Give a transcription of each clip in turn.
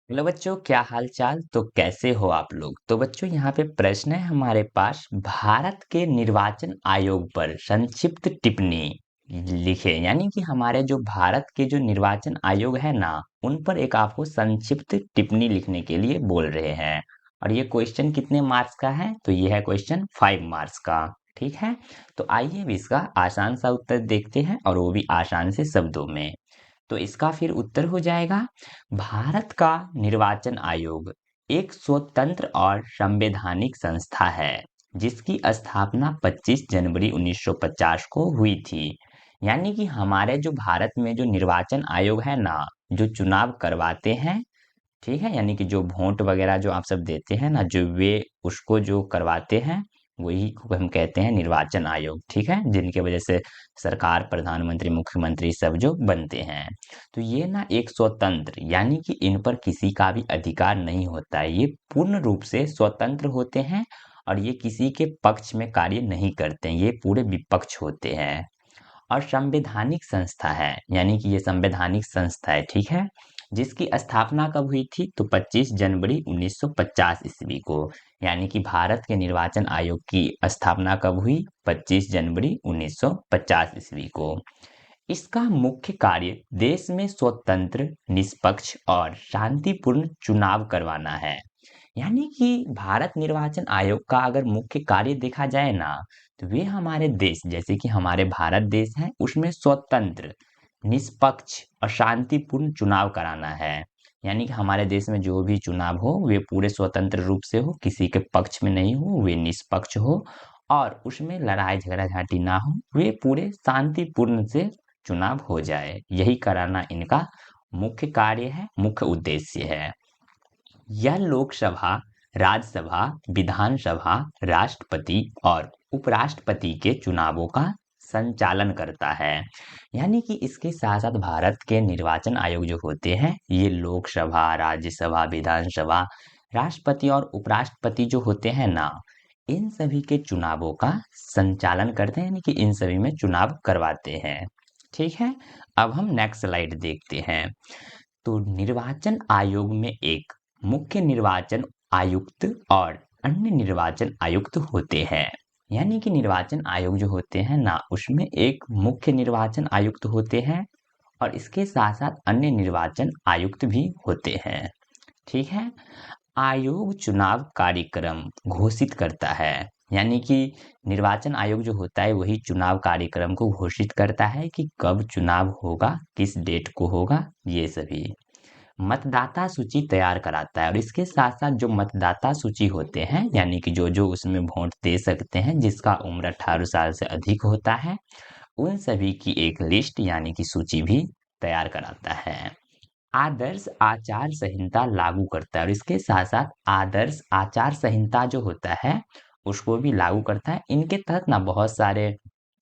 Hello बच्चों, क्या हाल चाल। तो कैसे हो आप लोग। तो बच्चों यहाँ पे प्रश्न है हमारे पास, भारत के निर्वाचन आयोग पर संक्षिप्त टिप्पणी लिखे। यानी कि हमारे जो भारत के जो निर्वाचन आयोग है ना, उन पर एक आपको संक्षिप्त टिप्पणी लिखने के लिए बोल रहे हैं। और ये क्वेश्चन कितने मार्क्स का है, तो ये है क्वेश्चन 5 मार्क्स का। ठीक है, तो आइए अब इसका आसान सा उत्तर देखते हैं, और वो भी आसान से शब्दों में। तो इसका फिर उत्तर हो जाएगा, भारत का निर्वाचन आयोग एक स्वतंत्र और संवैधानिक संस्था है जिसकी स्थापना 25 जनवरी 1950 को हुई थी। यानी कि हमारे जो भारत में जो निर्वाचन आयोग है ना, जो चुनाव करवाते हैं, ठीक है, यानी कि जो वोट वगैरह जो आप सब देते हैं ना, जो वे उसको जो करवाते हैं, वही को हम कहते हैं निर्वाचन आयोग। ठीक है, जिनके वजह से सरकार, प्रधानमंत्री, मुख्यमंत्री सब जो बनते हैं। तो ये ना एक स्वतंत्र, यानी कि इन पर किसी का भी अधिकार नहीं होता है, ये पूर्ण रूप से स्वतंत्र होते हैं। और ये किसी के पक्ष में कार्य नहीं करते हैं, ये पूरे विपक्ष होते हैं। और संवैधानिक संस्था है, यानी कि ये संवैधानिक संस्था है। ठीक है, जिसकी स्थापना कब हुई थी, तो 25 जनवरी 1950 ईस्वी को। यानी कि भारत के निर्वाचन आयोग की स्थापना कब हुई, 25 जनवरी 1950 ईस्वी को। इसका मुख्य कार्य देश में स्वतंत्र, निष्पक्ष और शांतिपूर्ण चुनाव करवाना है। यानी कि भारत निर्वाचन आयोग का अगर मुख्य कार्य देखा जाए ना, तो वे हमारे देश, जैसे कि हमारे भारत देश है, उसमें स्वतंत्र, निष्पक्ष और शांतिपूर्ण चुनाव कराना है। यानी कि हमारे देश में जो भी चुनाव हो, वे पूरे स्वतंत्र रूप से हो, किसी के पक्ष में नहीं हो, वे निष्पक्ष हो, और उसमें लड़ाई झगड़ा झाटी ना हो, वे पूरे शांतिपूर्ण से चुनाव हो जाए। यही कराना इनका मुख्य कार्य है, मुख्य उद्देश्य है। यह लोकसभा, राज्यसभा, विधानसभा, राष्ट्रपति और उपराष्ट्रपति के चुनावों का संचालन करता है। यानी कि इसके साथ साथ भारत के निर्वाचन आयोग जो होते हैं, ये लोकसभा, राज्यसभा, विधानसभा, राष्ट्रपति और उपराष्ट्रपति जो होते हैं ना, इन सभी के चुनावों का संचालन करते हैं, यानी कि इन सभी में चुनाव करवाते हैं। ठीक है, अब हम नेक्स्ट स्लाइड देखते हैं। तो निर्वाचन आयोग में एक मुख्य निर्वाचन आयुक्त और अन्य निर्वाचन आयुक्त होते हैं। यानी कि निर्वाचन आयोग जो होते हैं ना, उसमें एक मुख्य निर्वाचन आयुक्त होते हैं, और इसके साथ साथ अन्य निर्वाचन आयुक्त भी होते हैं। ठीक है, आयोग चुनाव कार्यक्रम घोषित करता है। यानी कि निर्वाचन आयोग जो होता है, वही चुनाव कार्यक्रम को घोषित करता है कि कब चुनाव होगा, किस डेट को होगा, ये सभी। मतदाता सूची तैयार कराता है, और इसके साथ साथ जो मतदाता सूची होते हैं, यानी कि जो जो उसमें वोट दे सकते हैं, जिसका उम्र 18 साल से अधिक होता है, उन सभी की एक लिस्ट यानी कि सूची भी तैयार कराता है। आदर्श आचार संहिता लागू करता है, और इसके साथ साथ आदर्श आचार संहिता जो होता है, उसको भी लागू करता है। इनके तहत ना बहुत सारे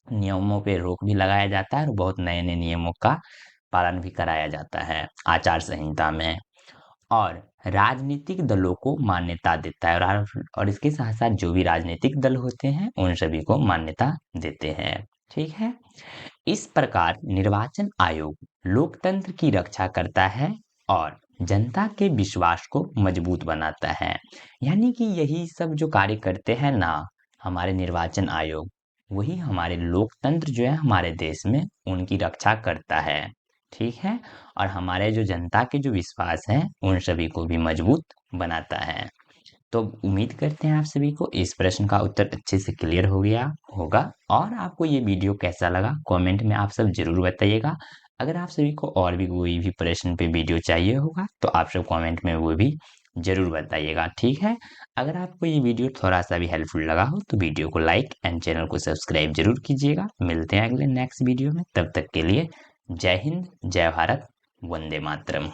नियमों पे रोक भी लगाया जाता है, और बहुत नए नए नियमों का पालन भी कराया जाता है आचार संहिता में। और राजनीतिक दलों को मान्यता देता है, और इसके साथ साथ जो भी राजनीतिक दल होते हैं, उन सभी को मान्यता देते हैं। ठीक है, इस प्रकार निर्वाचन आयोग लोकतंत्र की रक्षा करता है और जनता के विश्वास को मजबूत बनाता है। यानी कि यही सब जो कार्य करते हैं ना, हमारे निर्वाचन आयोग, वही हमारे लोकतंत्र जो है हमारे देश में, उनकी रक्षा करता है। ठीक है, और हमारे जो जनता के जो विश्वास हैं, उन सभी को भी मजबूत बनाता है। तो उम्मीद करते हैं आप सभी को इस प्रश्न का उत्तर अच्छे से क्लियर हो गया होगा। और आपको ये वीडियो कैसा लगा, कमेंट में आप सब जरूर बताइएगा। अगर आप सभी को और भी कोई भी प्रश्न पे वीडियो चाहिए होगा, तो आप सब कमेंट में वो भी जरूर बताइएगा। ठीक है, अगर आपको ये वीडियो थोड़ा सा भी हेल्पफुल लगा हो, तो वीडियो को लाइक एंड चैनल को सब्सक्राइब जरूर कीजिएगा। मिलते हैं अगले नेक्स्ट वीडियो में, तब तक के लिए जय हिंद, जय भारत, वंदे मातरम।